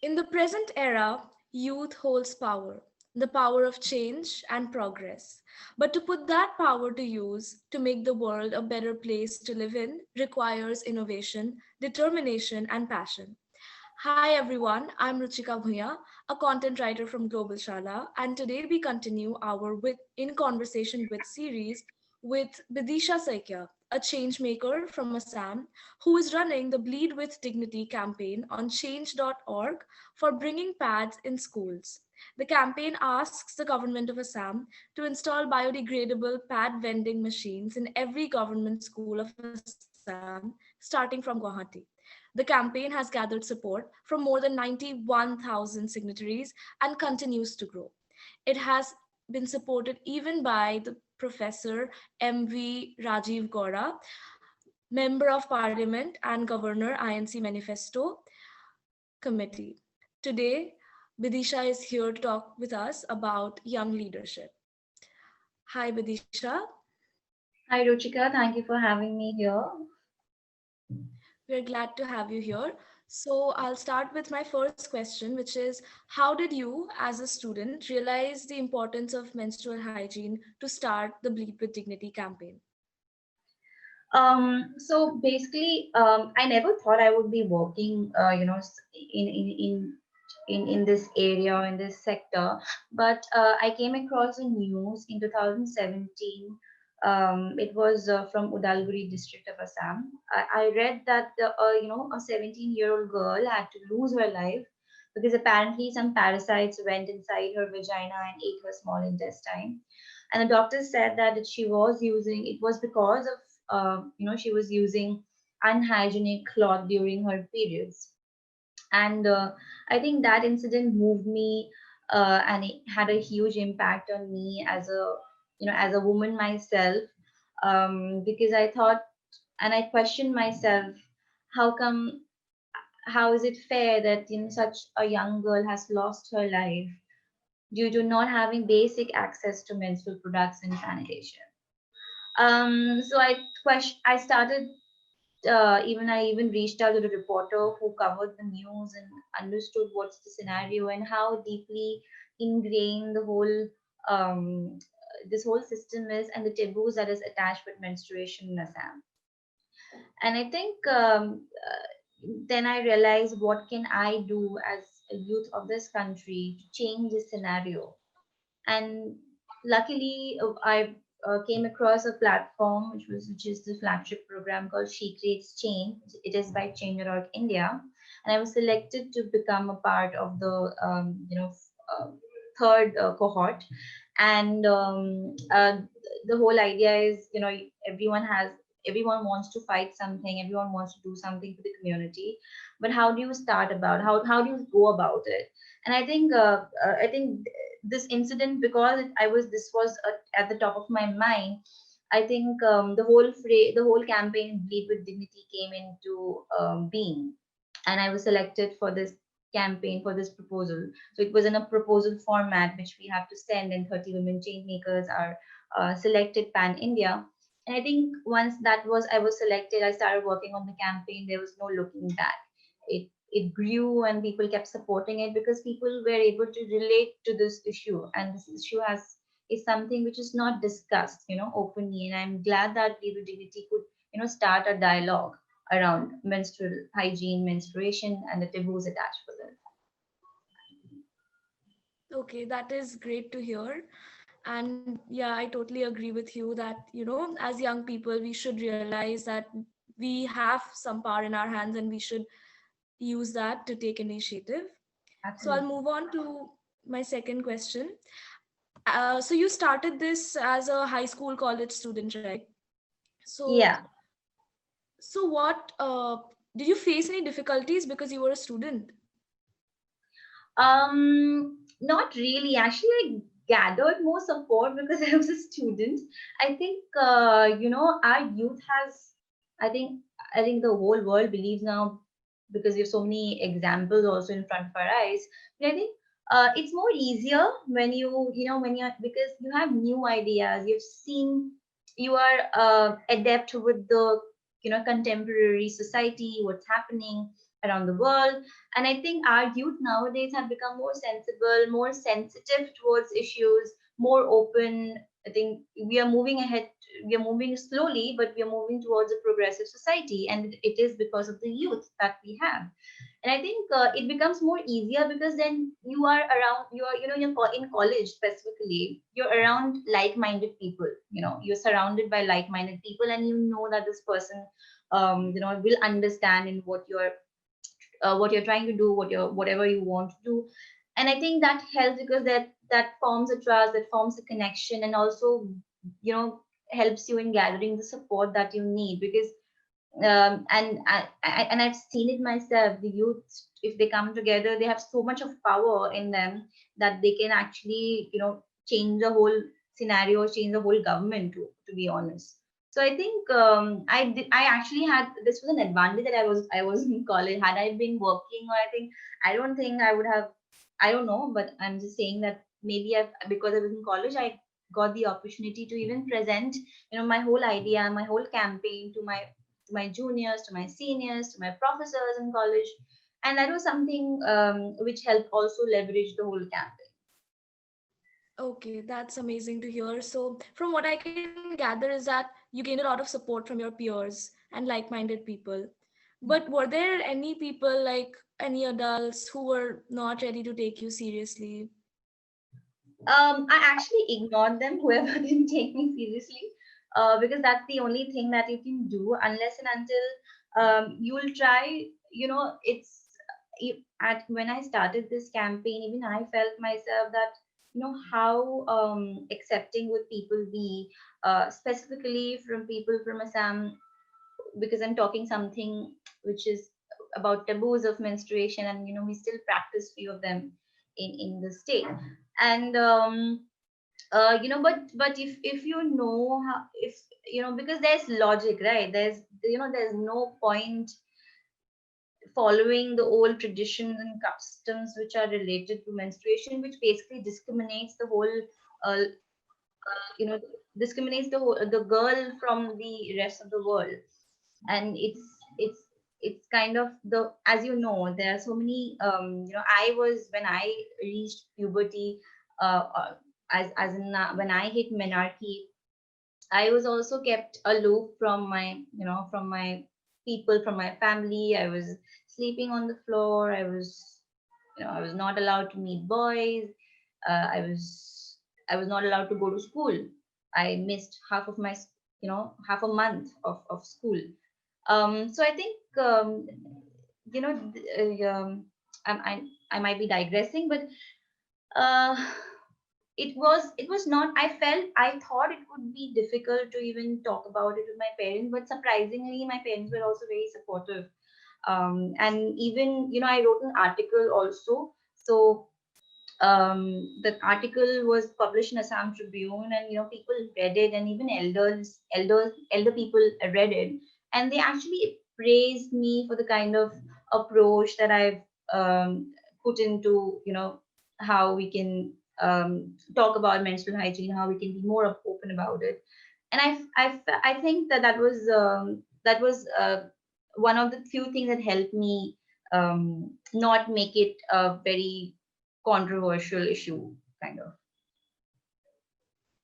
In the present era, youth holds power, the power of change and progress. But to put that power to use to make the world a better place to live in requires innovation, determination, and passion. Hi everyone, I'm Ruchika Bhuya, a content writer from GlobalShala, and today we continue our In Conversation with series with Bidisha Saikia, a changemaker from Assam who is running the Bleed with Dignity campaign on change.org for bringing pads in schools. The campaign asks the Government of Assam to install biodegradable pad vending machines in every government school of Assam, starting from Guwahati. The campaign has gathered support from more than 91,000 signatories and continues to grow. It has been supported even by the Professor M.V. Rajiv Gora, Member of Parliament and Governor INC Manifesto Committee. Today, Bidisha is here to talk with us about young leadership. Hi, Bidisha. Hi Ruchika, thank you for having me here. We're glad to have you here. So I'll start with my first question, which is how did you, as a student, realize the importance of menstrual hygiene to start the Bleed with Dignity campaign? So basically, I never thought I would be working, in this area, in this sector. But I came across a news in 2017. It was from Udalguri district of Assam. I read that a 17-year-old girl had to lose her life because apparently some parasites went inside her vagina and ate her small intestine. And the doctor said that she was using it was because of she was using unhygienic cloth during her periods. And I think that incident moved me, and it had a huge impact on me as a woman myself, because I thought and I questioned myself, how come how is it fair that such a young girl has lost her life due to not having basic access to menstrual products and sanitation. I started, I even reached out to the reporter who covered the news and understood what's the scenario and how deeply ingrained this whole system is, and the taboos that is attached with menstruation in Assam. And I think then I realized, what can I do as a youth of this country to change this scenario? And luckily, I came across a platform which is the flagship program called She Creates Change. It is by Change.org India, and I was selected to become a part of the third cohort. And the whole idea is, everyone wants to fight something, everyone wants to do something for the community, but how do you start about how do you go about it? And I think this incident, because this was at the top of my mind. I think the whole campaign Bleed with Dignity came into being, and I was selected for this campaign, for this proposal. So it was in a proposal format which we have to send, and 30 women change makers are selected pan India. And I think once I was selected, I started working on the campaign. There was no looking back. It grew, and people kept supporting it because people were able to relate to this issue, and this issue has is something which is not discussed, openly. And I'm glad that Legal Dignity could, start a dialogue around menstrual hygiene, menstruation, and the taboos attached with it. Okay, that is great to hear. And yeah, I totally agree with you that, as young people, we should realize that we have some power in our hands and we should use that to take initiative. So I'll Absolutely. move on to my second question. So you started this as a high school college student, right? So, Yeah. so what did you face any difficulties because you were a student? Not really. Actually, I gathered more support because I was a student. I think our youth has. I think the whole world believes now, because we have so many examples also in front of our eyes. But I think it's more easier when when you're, because you have new ideas. You've seen, you are adept with the contemporary society, what's happening. around the world. And I think our youth nowadays have become more sensible, more sensitive towards issues, more open. I think we are moving ahead, we are moving slowly, but we are moving towards a progressive society, and it is because of the youth that we have. And I think it becomes more easier because then you are around, you are, in college specifically, you're around like-minded people, you're surrounded by like-minded people, and you know that this person will understand in what you're trying to do, whatever you want to do. And I think that helps because that forms a trust, that forms a connection, and also helps you in gathering the support that you need. Because and I've seen it myself. The youth, if they come together, they have so much of power in them that they can actually, change the whole scenario, change the whole government. To be honest, so I think I actually had, this was an advantage that I was in college. Had I been working, or I don't think I would have. I don't know, but I'm just saying that maybe because I was in college, I got the opportunity to even present, my whole idea, my whole campaign to my juniors, to my seniors, to my professors in college. And that was something which helped also leverage the whole campaign. Okay, that's amazing to hear. So, from what I can gather is that you gained a lot of support from your peers and like-minded people. But were there any people, like any adults, who were not ready to take you seriously? I actually ignored them, whoever didn't take me seriously, because that's the only thing that you can do, unless and until you will try. At when I started this campaign, even I felt myself that how accepting would people be, specifically from people from Assam, because I'm talking something which is about taboos of menstruation, and we still practice few of them in the state. And but if you know how, if because there's logic, right? There's no point following the old traditions and customs which are related to menstruation, which basically discriminates the whole uh, you know the girl from the rest of the world. And it's kind of, the as you know, there are so many, I was, when I reached puberty, as in, when I hit menarche, I was also kept aloof from my people, from my family. I was sleeping on the floor. I was not allowed to meet boys. I was not allowed to go to school. I missed half a month of school. So I think, you know th- I might be digressing, but uh, it was not, I thought it would be difficult to even talk about it with my parents, but surprisingly my parents were also very supportive. And even, I wrote an article also. So the article was published in Assam Tribune, and people read it, and even elder people read it, and they actually praised me for the kind of approach that I've put into, how we can talk about menstrual hygiene, how we can be more open about it. And I think that was one of the few things that helped me not make it a very controversial issue, kind of.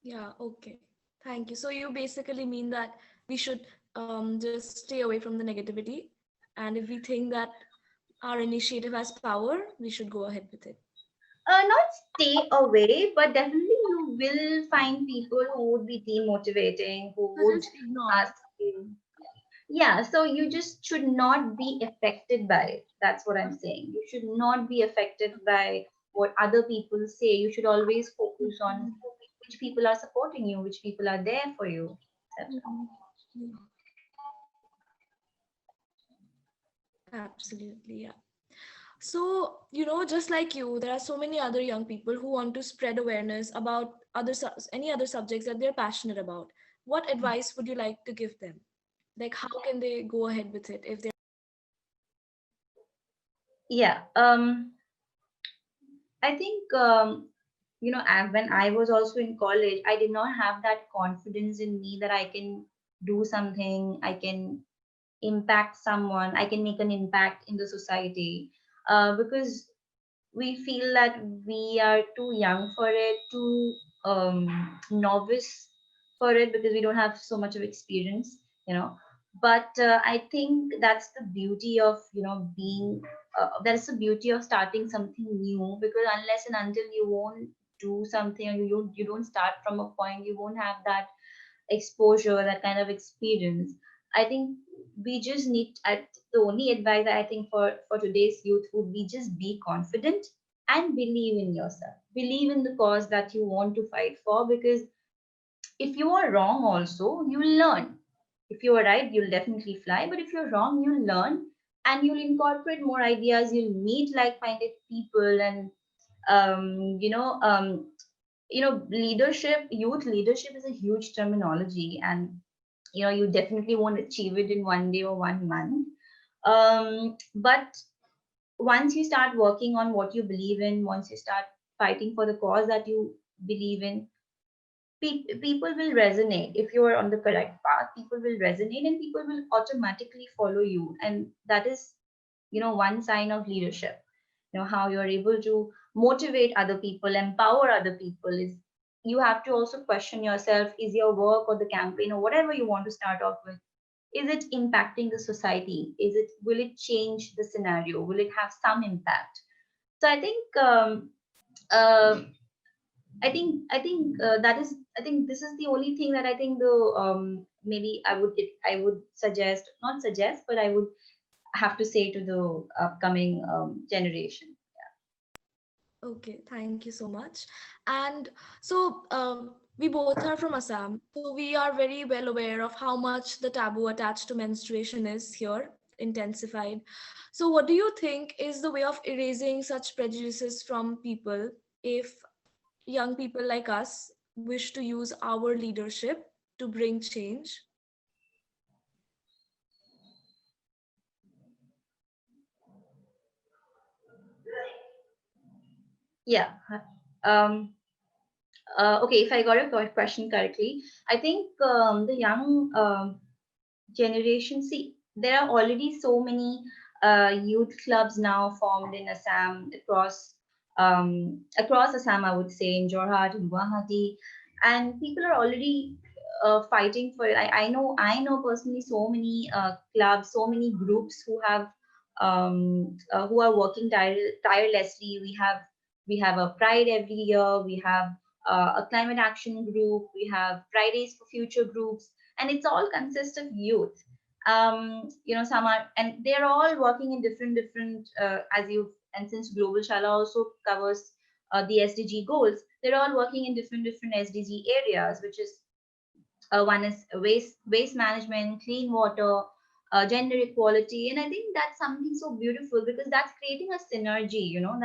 Yeah, okay. Thank you. So you basically mean that we should just stay away from the negativity, and if we think that our initiative has power, we should go ahead with it. Not stay away, but definitely you will find people who would be demotivating, who So would just ignore. ask you. Yeah, so you just should not be affected by it. That's what I'm saying. You should not be affected by what other people say. You should always focus on Mhm. which people are supporting you, which people are there for you, etc. Mhm. Yeah, absolutely. Yeah. So, just like you, there are so many other young people who want to spread awareness about any other subjects that they're passionate about. What advice would you like to give them? Like, how can they go ahead with it if they're Yeah. I think, when I was also in college, I did not have that confidence in me that I can do something. I can impact someone, I can make an impact in the society, because we feel that we are too young for it, too novice for it, because we don't have so much of experience, you know. But I think that's the beauty of, being. That's the beauty of starting something new, because unless and until you won't do something, or you don't start from a point, you won't have that exposure, that kind of experience. I think we just need, the only advice I think for today's youth would be just be confident and believe in yourself. Believe in the cause that you want to fight for, because if you are wrong also, you'll learn. If you are right, you'll definitely fly. But if you're wrong, you'll learn, and you'll incorporate more ideas. You'll meet like-minded people, and um, you know, um, leadership, youth leadership is a huge terminology, and you definitely won't achieve it in one day or 1 month. But once you start working on what you believe in, once you start fighting for the cause that you believe in, people will resonate. If you are on the correct path, people will resonate, and people will automatically follow you. And that is, one sign of leadership. How you're able to motivate other people, empower other people, is you have to also question yourself, is your work or the campaign or whatever you want to start off with, is it impacting the society? Will it change the scenario? Will it have some impact? So uh, I think this is the only thing that I think the maybe I would suggest, not suggest, but I would have to say to the upcoming generation. Okay, thank you so much. And so we both are from Assam, so we are very well aware of how much the taboo attached to menstruation is here, intensified. So, what do you think is the way of erasing such prejudices from people if young people like us wish to use our leadership to bring change? Yeah. Um, okay, if I got your question correctly, I think the young generation, see, there are already so many youth clubs now formed in Assam, across Assam, I would say, in Jorhat, in Guwahati, and people are already fighting for it. I know personally so many clubs, so many groups who are working tirelessly. We have a pride every year. We have a climate action group. We have Fridays for Future groups, and it's all consist of youth. Some are, and they're all working in different as you, and since GlobalShala also covers the SDG goals, they're all working in different SDG areas, which is, one is waste management, clean water, gender equality, and I think that's something so beautiful, because that's creating a synergy. You know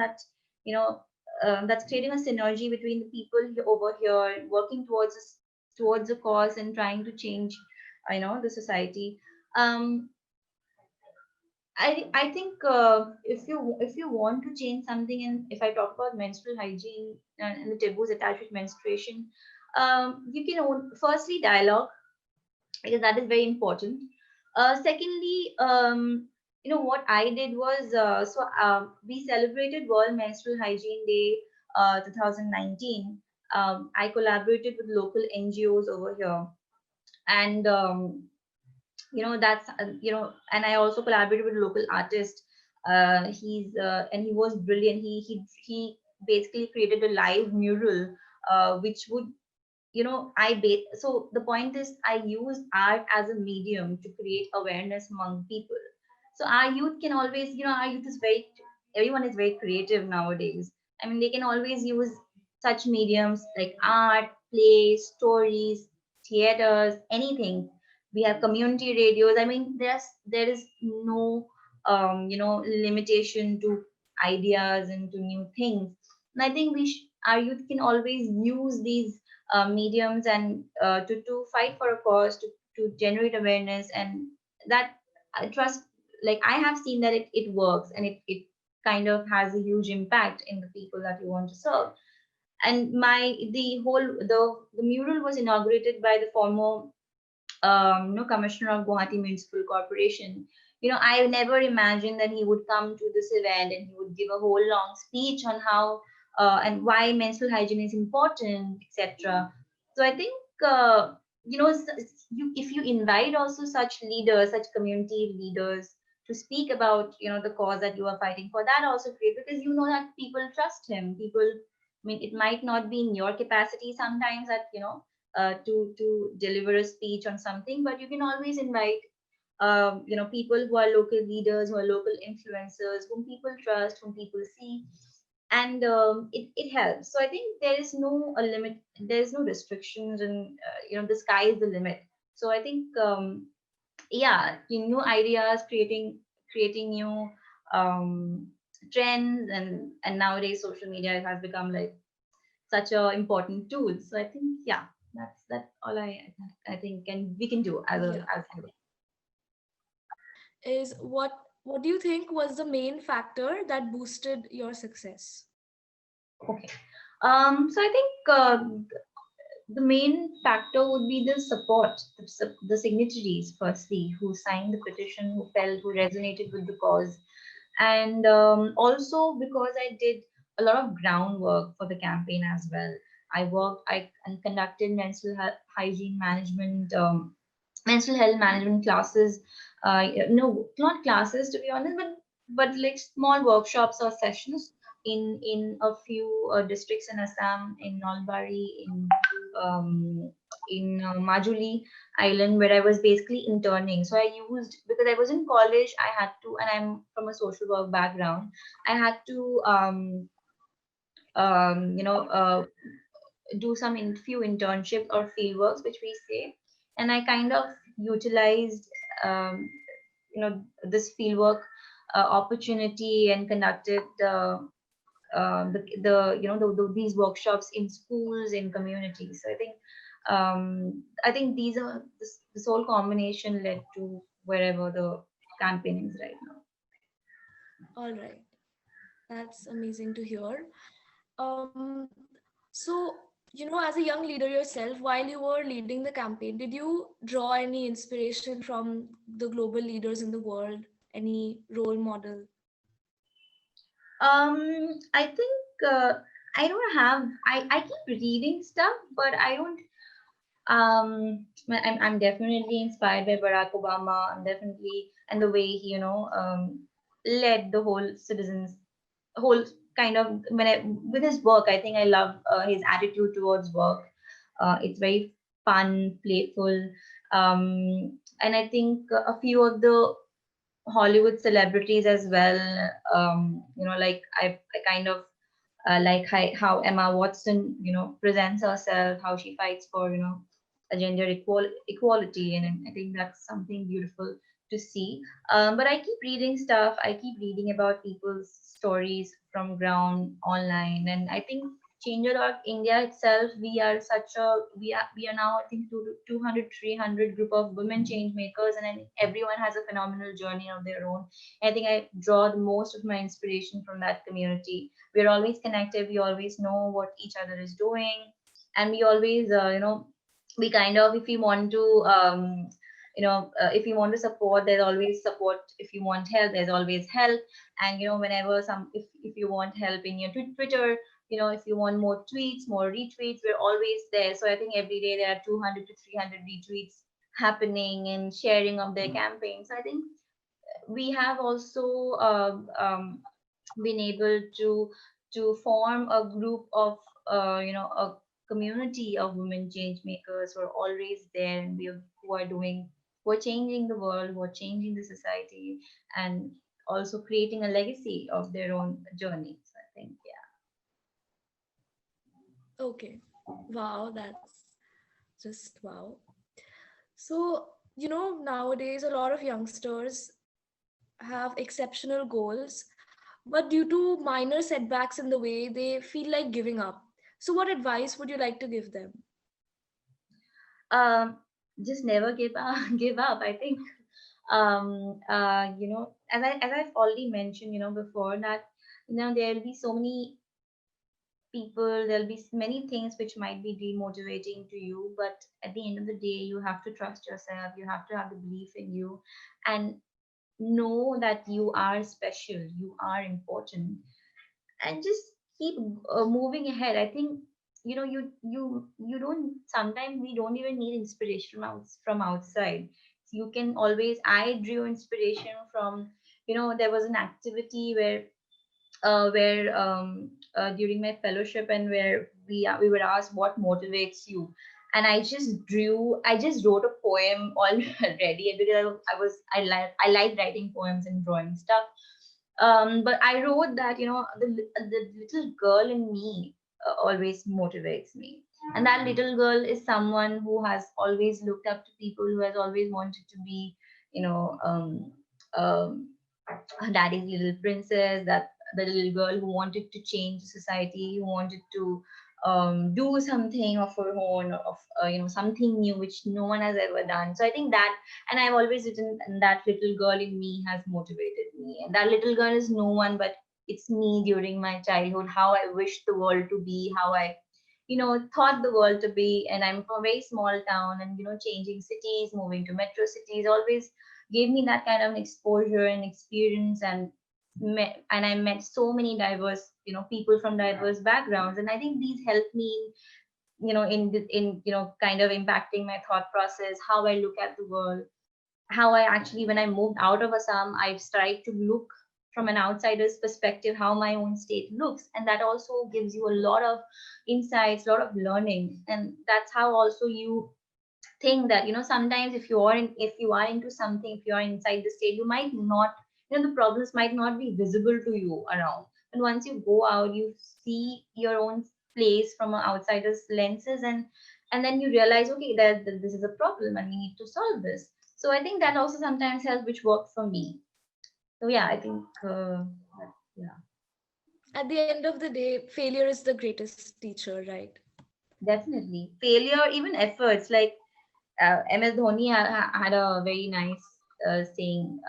that's creating a synergy between the people over here working towards a cause and trying to change, the society. Um, I think if you want to change something, and if I talk about menstrual hygiene and the taboos attached with menstruation, you can firstly dialogue, because that is very important. Secondly, what I did was, we celebrated World Menstrual Hygiene Day 2019. I collaborated with local NGOs over here, and that's and I also collaborated with a local artist. He was brilliant. He basically created a live mural, which would, so the point is, I use art as a medium to create awareness among people. So our youth can always, our youth is very, everyone is very creative nowadays. I mean, they can always use such mediums like art, plays, stories, theaters, anything. We have community radios. I mean, there is no limitation to ideas and to new things. And I think our youth can always use these mediums, and to fight for a cause, to generate awareness, and that, I trust, like, I have seen that it works, and it kind of has a huge impact in the people that you want to serve. And the mural was inaugurated by the former commissioner of Guwahati Municipal Corporation. I never imagined that he would come to this event and he would give a whole long speech on how and why menstrual hygiene is important, etc. So I think if you invite also such leaders, such community leaders to speak about the cause that you are fighting for, that also great, because that people trust him. People, I mean, it might not be in your capacity sometimes that to deliver a speech on something, but you can always invite people who are local leaders, who are local influencers, whom people trust, whom people see, and it helps. So I think there is no a limit, there is no restrictions, and the sky is the limit. So I think yeah, new ideas, creating new um, trends, and nowadays social media has become like such a important tool. So I think, yeah, that's all I think can we can do as a Yeah. Is what do you think was the main factor that boosted your success? okay. So I think the main factor would be the support, the signatories, firstly, who signed the petition, who felt, who resonated with the cause, and also because I did a lot of groundwork for the campaign as well. I and conducted hygiene management, mental health management classes. No, not classes to be honest, but like small workshops or sessions in a few districts in Assam, in Nalbari, um, in Majuli Island, where I was basically interning. So I used, because I was in college, I had to, and I'm from a social work background, I had to um, you know uh, do some few internships or field works, which we say, and I kind of utilized um, this field work opportunity and conducted these workshops in schools, in communities. So I think this whole combination led to wherever the campaign is right now. All right. That's amazing to hear. So, as a young leader yourself, while you were leading the campaign, did you draw any inspiration from the global leaders in the world? Any role model? I think I don't have. I keep reading stuff, but I don't. I'm definitely inspired by Barack Obama. I'm definitely, and the way he led the whole kind of, with his work. I think I love his attitude towards work. It's very fun, playful, and I think a few of the Hollywood celebrities as well. Like I kind of like how Emma Watson, presents herself, how she fights for, a gender equality, and I think that's something beautiful to see. But I keep reading stuff. I keep reading about people's stories from ground online, and I think India itself, we are now, I think, 200 300 group of women change makers, and I think everyone has a phenomenal journey of their own. I think I draw the most of my inspiration from that community. We're always connected, we always know what each other is doing, and we always we kind of, if we want to if you want to support, there's always support. If you want help, there's always help. And whenever if you want help in your Twitter, if you want more tweets, more retweets, we're always there. So I think every day there are 200 to 300 retweets happening and sharing of their campaigns. So I think we have also been able to form a group of a community of women change makers who are always there, and who are changing the world, who are changing the society, and also creating a legacy of their own journeys. I think, yeah. Okay. Wow, that's just wow. So, nowadays a lot of youngsters have exceptional goals, but due to minor setbacks in the way, they feel like giving up. So, what advice would you like to give them? um just never give up. Give up, I think. As I've already mentioned, before, that there will be so many people, there'll be many things which might be demotivating to you, but at the end of the day, you have to trust yourself, you have to have the belief in you, and know that you are special, you are important, and just keep moving ahead. I think, you don't, sometimes we don't even need inspiration from outside. You can always, I drew inspiration from, there was an activity where during my fellowship, and where we were asked what motivates you, and I just wrote a poem already, because I like writing poems and drawing stuff. But I wrote that, the little girl in me always motivates me, and that little girl is someone who has always looked up to people, who has always wanted to be, you know um, daddy's little princess, that the little girl who wanted to change society, who wanted to do something of her own, of something new which no one has ever done. So I think that, and I've always written, and that little girl in me has motivated me, and that little girl is no one but it's me during my childhood. How I wished the world to be, how I thought the world to be. And I'm from a very small town, and changing cities, moving to metro cities always gave me that kind of exposure and experience, and I met so many diverse, people from diverse backgrounds, and I think these helped me, kind of impacting my thought process, how I look at the world, how I actually, when I moved out of Assam, I've tried to look from an outsider's perspective how my own state looks, and that also gives you a lot of insights, a lot of learning, and that's how also you think that, sometimes if you are into something, if you are inside the state, you might not, the problems might not be visible to you around, and once you go out, you see your own place from an outsider's lenses, and then you realize, okay, that this is a problem and we need to solve this. So I think that also sometimes helps, which worked for me. So yeah, I think yeah, At the end of the day, failure is the greatest teacher, right? definitely failure, even efforts, like MS Dhoni had a very nice saying.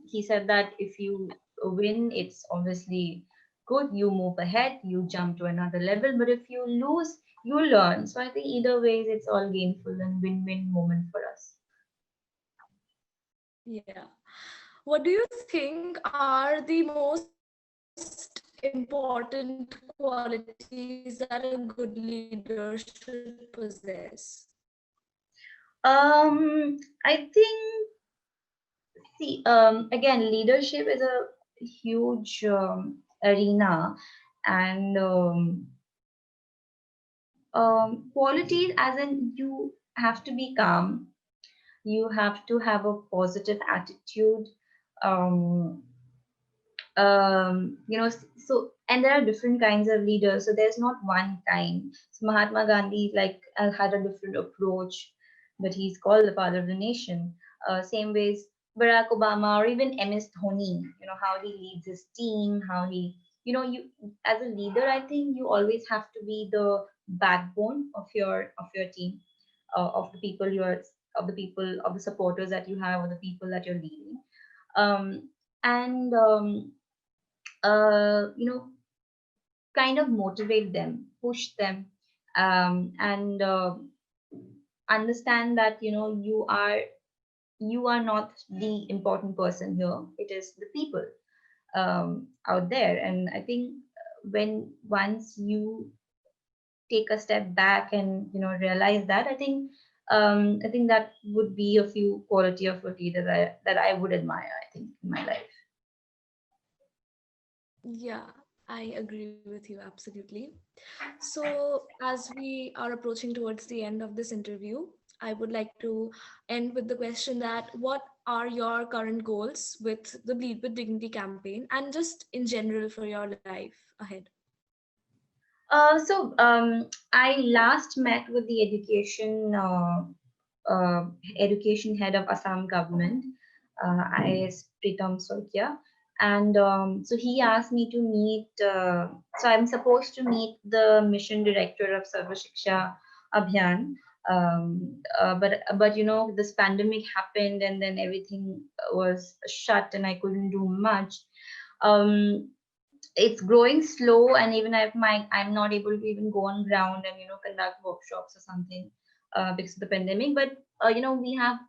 He said that if you win, it's obviously good. You move ahead, you jump to another level. But if you lose, you learn. So I think either ways, it's all gainful and win-win moment for us. Yeah. What do you think are the most important qualities that a good leader should possess? I think, see, again, leadership is a huge arena, and qualities, as in, you have to be calm, you have to have a positive attitude, um, so, and there are different kinds of leaders, so there's not one kind. So Mahatma Gandhi, like, had a different approach, but he's called the father of the nation. Same ways, Barack Obama, or even MS Dhoni, how he leads his team, how he, you, as a leader, I think you always have to be the backbone of your team, of the people you are, of the supporters that you have, or the people that you're leading. And you know kind of motivate them, push them, and understand that, you are not the important person here, it is the people out there. And I think, when once you take a step back and realize that, I think that would be a few quality of a leader that I would admire, I think, in my life. Yeah, I agree with you absolutely. So, as we are approaching towards the end of this interview, I would like to end with the question that what are your current goals with the Bleed with Dignity campaign and just in general for your life ahead? So I last met with the education head of Assam government, IAS Pritam Saikia, and so he asked me to meet. So I'm supposed to meet the mission director of Sarva Shiksha Abhiyan. But this pandemic happened, and then everything was shut, and I couldn't do much. Um, it's growing slow, and even I'm not able to even go on ground and conduct workshops or something because of the pandemic. But we have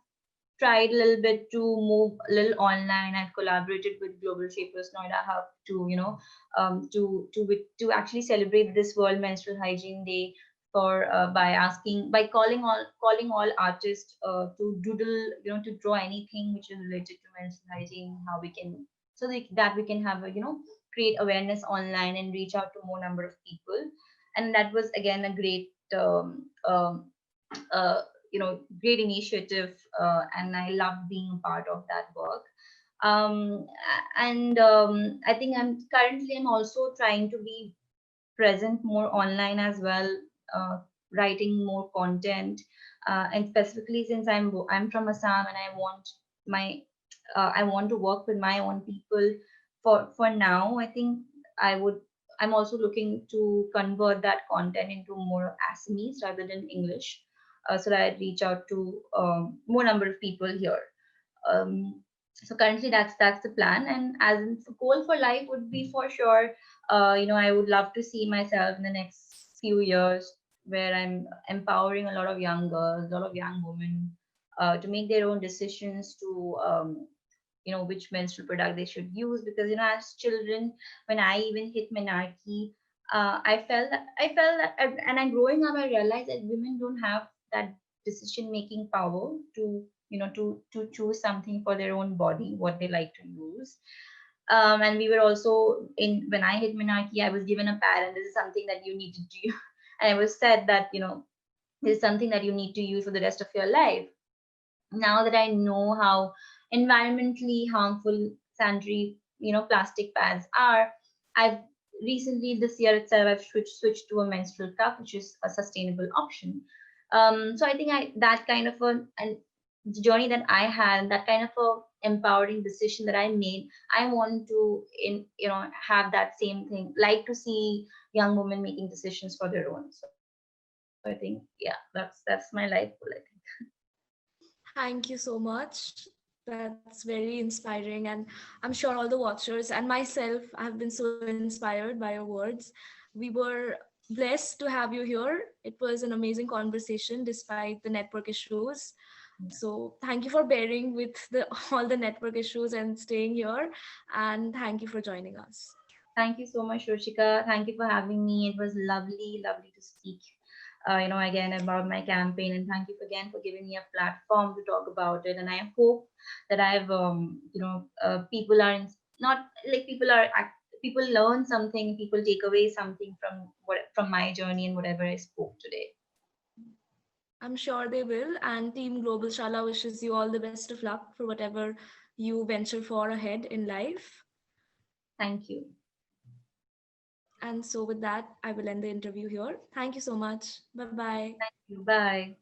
tried a little bit to move a little online. I've collaborated with Global Shapers Noida Hub to to actually celebrate this World Menstrual Hygiene Day for by calling all artists to doodle, to draw anything which is related to menstrual hygiene, how we can, so that we can have a, create awareness online and reach out to more number of people. And that was again a great uh, great initiative, and I love being a part of that work. And I think I'm also trying to be present more online as well, uh, writing more content, and specifically since I'm from Assam, and my I want to work with my own people. For now, I think I would I'm also looking to convert that content into more Assamese rather than English, so that I reach out to more number of people here. So currently that's the plan. And as in the goal for life would be for sure, I would love to see myself in the next few years where I'm empowering a lot of young girls, a lot of young women, to make their own decisions to which menstrual product they should use. Because as children, when I even hit menarche, and I'm growing up, I realized that women don't have that decision making power to to choose something for their own body, what they like to use. And we were also in when I hit menarche, I was given a pad, and this is something that you need to do. And I was said that this is something that you need to use for the rest of your life. Now that I know how environmentally harmful sanitary, plastic pads are, I've recently this year itself I've switched to a menstrual cup, which is a sustainable option. So I think that kind of a journey that I had, that kind of a empowering decision that I made, I want to have that same thing, like to see young women making decisions for their own. So I think, yeah, that's my life goal, I think. Thank you so much. That's very inspiring. And I'm sure all the watchers and myself have been so inspired by your words. We were blessed to have you here. It was an amazing conversation despite the network issues. So thank you for bearing with all the network issues and staying here. And thank you for joining us. Thank you so much, Roshika. Thank you for having me. It was lovely, lovely to speak, again about my campaign. And thank you again for giving me a platform to talk about it. And I hope that people are not like people learn something, people take away something from my journey and whatever I spoke today. I'm sure they will. And Team Global Shala wishes you all the best of luck for whatever you venture for ahead in life. Thank you. And so, with that, I will end the interview here. Thank you so much. Bye bye. Thank you. Bye.